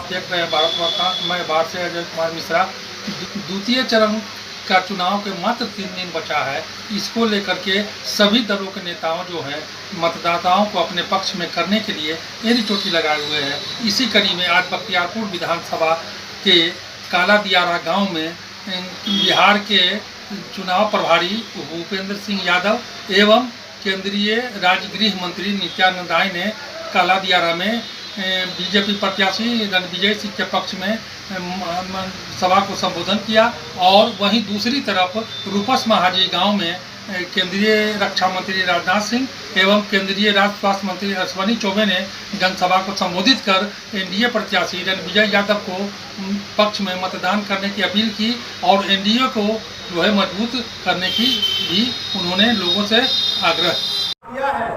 आप देख रहे हैं भारत वार्ता। मैं भारत से अजय कुमार मिश्रा। द्वितीय चरण का चुनाव के मात्र 3 दिन बचा है। इसको लेकर के सभी दलों के नेताओं जो हैं मतदाताओं को अपने पक्ष में करने के लिए एड़ी चोटी लगाए हुए हैं। इसी कड़ी में आज बख्तियारपुर विधानसभा के काला दियारा गांव में बिहार के चुनाव प्रभारी भूपेंद्र सिंह यादव एवं केंद्रीय राज्य गृह मंत्री नित्यानंद राय ने काला दियारा में बीजेपी प्रत्याशी रणविजय सिंह के पक्ष में सभा को संबोधन किया। और वहीं दूसरी तरफ रूपस महाजी गांव में केंद्रीय रक्षा मंत्री राजनाथ सिंह एवं केंद्रीय राज्य स्वास्थ्य मंत्री अश्विनी चौबे ने जनसभा को संबोधित कर एनडीए प्रत्याशी रणविजय यादव को पक्ष में मतदान करने की अपील की और एनडीए को जो है मजबूत करने की भी उन्होंने लोगों से आग्रह किया है।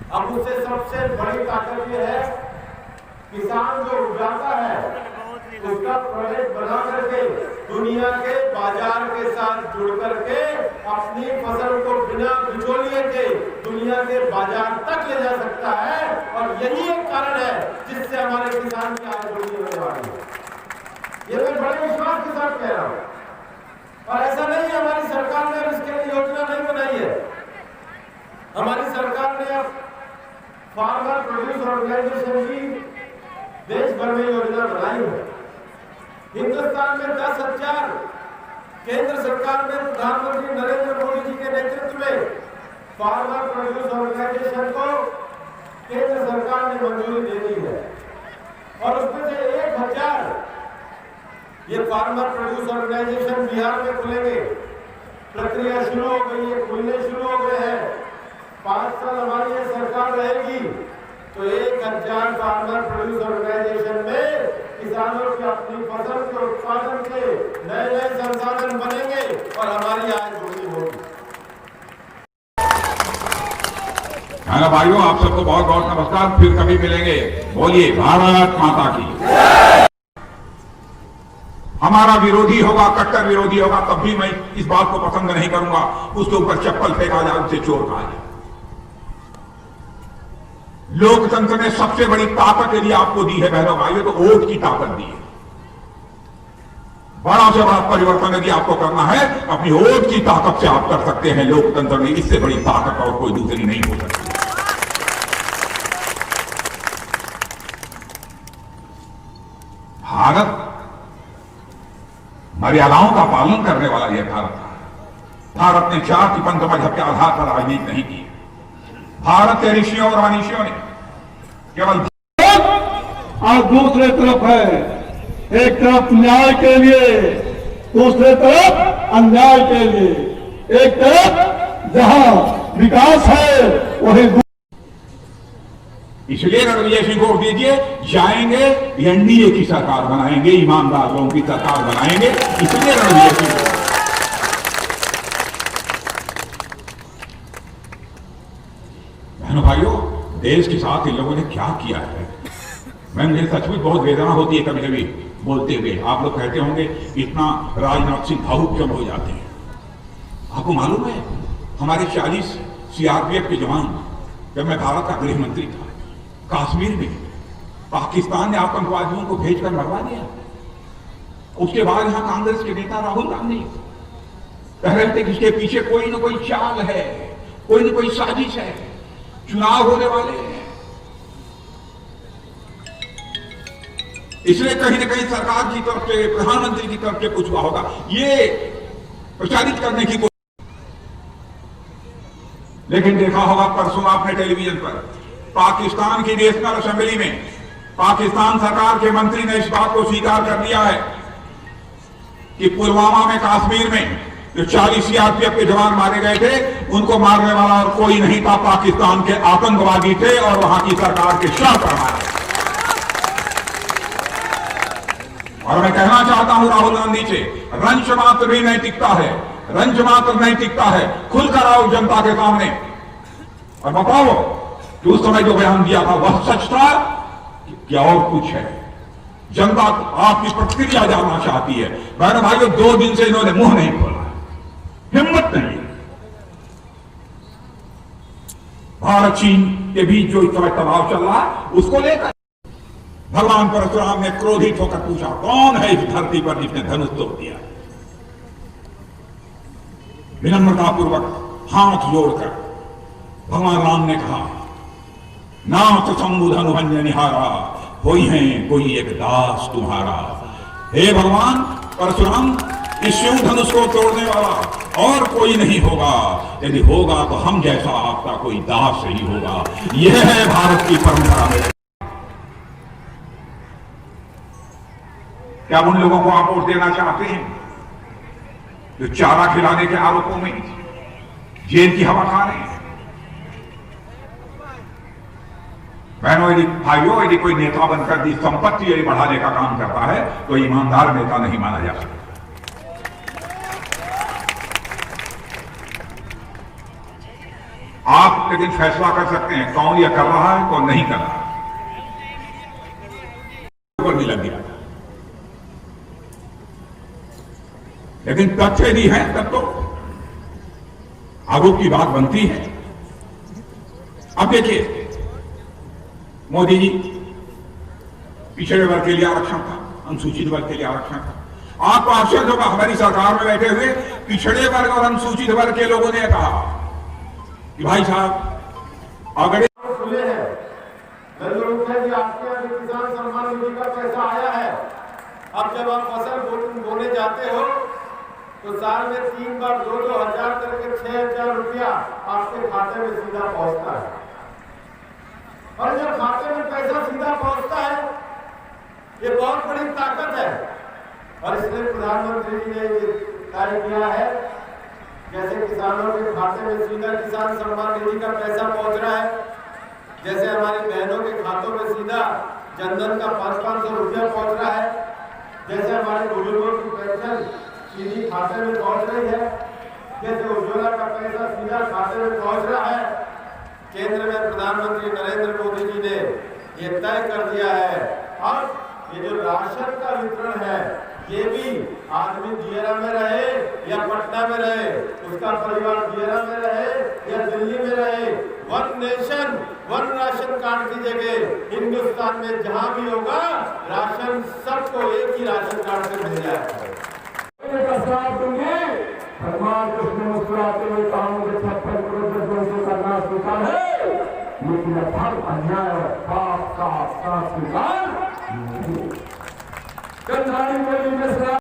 अब उससे सबसे बड़ी ताकत ये है, किसान जो उगाता है उसका प्रोजेक्ट बना करके दुनिया के बाजार के साथ जुड़ करके अपनी फसल को बिना बिचौलिए के दुनिया के बाजार तक ले जा सकता है। और यही एक कारण है जिससे हमारे किसान की आय दोगुनी होने वाली है। ये मैं बड़े विश्वास के साथ कह रहा हूँ। और ऐसा नहीं है हमारी सरकार ने इसके लिए योजना नहीं बनाई है। हमारी सरकार ने अब फार्मर प्रोड्यूस ऑर्गेनाइजेशन की देश भर में योजना बनाई है। हिंदुस्तान में 10,000 केंद्र सरकार ने प्रधानमंत्री नरेंद्र मोदी जी के नेतृत्व में फार्मर प्रोड्यूस ऑर्गेनाइजेशन को केंद्र सरकार ने मंजूरी दे दी है। और उसमें से 1,000 ये फार्मर प्रोड्यूस ऑर्गेनाइजेशन बिहार में खुलेंगे। प्रक्रिया शुरू हो गई है, खुलने शुरू हो गए हैं। 5 साल हमारी ये सरकार रहेगी तो 1,000 फार्मर प्रोड्यूस ऑर्गेनाइजेशन में किसानों की अपनी फसल के उत्पादन के नए संसाधन बनेंगे और हमारी आय दोगुनी होगी। भाइयों, आप सबको बहुत बहुत नमस्कार। फिर कभी मिलेंगे। बोलिए भारत माता की। हमारा विरोधी होगा, कट्टर विरोधी होगा, तब भी मैं इस बात को पसंद नहीं करूंगा उसके ऊपर चप्पल फेंका जाए, उससे चोर कहा जाए। लोकतंत्र ने सबसे बड़ी ताकत यदि आपको दी है बहनों भाइयों तो वोट की ताकत दी है। बड़ा से बड़ा परिवर्तन यदि आपको करना है अपनी वोट की ताकत से आप कर सकते हैं। लोकतंत्र में इससे बड़ी ताकत और कोई दूसरी नहीं हो सकती। भारत मर्यादाओं का पालन करने वाला यह भारत था। भारत ने जाति पंथ मजहब के आधार पर राजनीति नहीं की। भारत के ऋषियों और मनीषियों ने केवल और दूसरे तरफ है, एक तरफ न्याय के लिए, दूसरे तरफ अन्याय के लिए। एक तरफ जहां विकास है वहीं इसलिए रणविजय सिंह को वोट दीजिए। जाएंगे एनडीए की सरकार बनाएंगे, ईमानदार लोगों की सरकार बनाएंगे। इसलिए रणविजय सिंह बहनों भाइयों, देश के साथ इन लोगों ने क्या किया है, मुझे सचमुच बहुत वेदना होती है कभी कभी बोलते हुए। आप लोग कहते होंगे इतना राजनाथ सिंह भावुक क्यों हो जाते हैं। आपको मालूम है हमारे 40 सीआरपीएफ के जवान, जब मैं भारत का गृह मंत्री था, कश्मीर में पाकिस्तान ने आतंकवादियों को भेजकर मरवा दिया। उसके बाद यहां कांग्रेस के नेता राहुल गांधी कह रहे थे कि इसके पीछे कोई ना कोई चाल है, कोई ना कोई साजिश है, चुनाव होने वाले हैं। इसलिए कहीं ना कहीं सरकार की तरफ से, प्रधानमंत्री की तरफ से कुछ हुआ होगा, ये प्रचारित करने की कोशिश। लेकिन देखा होगा परसों आपने टेलीविजन पर पाकिस्तान की नेशनल असेंबली में पाकिस्तान सरकार के मंत्री ने इस बात को स्वीकार कर लिया है कि पुलवामा में, कश्मीर में जो 40 सीआरपीएफ के जवान मारे गए थे, उनको मारने वाला और कोई नहीं था, पाकिस्तान के आतंकवादी थे और वहां की सरकार के शाह फरमाए। और मैं कहना चाहता हूं राहुल गांधी से, रंच मात्र भी नैतिकता है, रंच मात्र नैतिकता है। खुलकर आओ जनता के सामने और बताओ कि उस समय जो बयान दिया था वह सच था क्या और कुछ है। जनता आपकी प्रतिक्रिया जानना चाहती है। बहनों भाइयों, 2 दिन से इन्होंने मुंह नहीं खोला, हिम्मत नहीं। भारत चीन के बीच जो इस समय दबाव चल रहा है उसको लेकर भगवान परशुराम ने क्रोधित होकर पूछा, कौन है इस धरती पर जिसने धनुष तोड़ दिया? विनम्रता पूर्वक हाथ जोड़कर भगवान राम ने कहा, नाथ शंभु धनु भंजन निहारा, कोई है कोई एक दास तुम्हारा। हे भगवान परशुराम, इस शिव धनुष को तोड़ने वाला और कोई नहीं होगा, यदि होगा तो हम जैसा आपका कोई दास ही होगा। यह है भारत की परंपरा में। क्या उन लोगों को आप वोट देना चाहते हैं जो चारा खिलाने के आरोपों में जेल की हवा खा रहे हैं? बहनों, यदि भाइयों, यदि कोई नेता बनकर दी संपत्ति यदि बढ़ाने का काम करता है तो ईमानदार नेता नहीं माना जा सकता। आप लेकिन फैसला कर सकते हैं कौन यह कर रहा है कौन नहीं कर रहा है। ऊपर भी लग गया, लेकिन तथ्य यदि है तब तो आरोप की बात बनती है। अब देखिए, मोदी जी पिछड़े वर्ग के लिए आरक्षण था, अनुसूचित वर्ग के लिए आरक्षण था। आपको आश्चर्य होगा, हमारी सरकार में बैठे हुए पिछड़े वर्ग और अनुसूचित वर्ग के लोगों ने कहा कि भाई साहब अगर खुले हैं, कि आपके यहाँ किसान सम्मान निधि का पैसा आया है। अब जब आप फसल बोने जाते हो तो साल में 3 बार 2-2 हजार करके 6,000 रुपया आपके खाते में सीधा पहुंचता है। और जब खाते में पैसा सीधा पहुंचता है, ये बहुत बड़ी ताकत है। और इसलिए प्रधानमंत्री जी ने ये तय किया है, जैसे किसानों के खाते में सीधा किसान सम्मान निधि का पैसा पहुंच रहा है, जैसे हमारी बहनों के खातों में सीधा जनधन का 500-500 रुपया पहुंच रहा है, जैसे हमारे बुजुर्गों की पेंशन सीधी खाते में पहुंच रही है, जैसे उज्ज्वला का पैसा सीधा खाते में पहुंच रहा है। केंद्र में प्रधानमंत्री नरेंद्र मोदी जी ने ये तय कर दिया है। अब ये जो राशन का वितरण है, ये भी आदमी दियरा में रहे या पटना में रहे, उसका परिवार दियरा में रहे या दिल्ली में रहे, one nation one ration card की जगह हिंदुस्तान में जहां भी होगा राशन सबको एक ही राशन कार्ड से मिल जाएगा। भगवान कृष्ण मुस्कुराते हुए कहा, मुझे 56 करोड़ से करना स्वीकार है, लेकिन अब अन्याय और पाप का स्वीकार नहीं।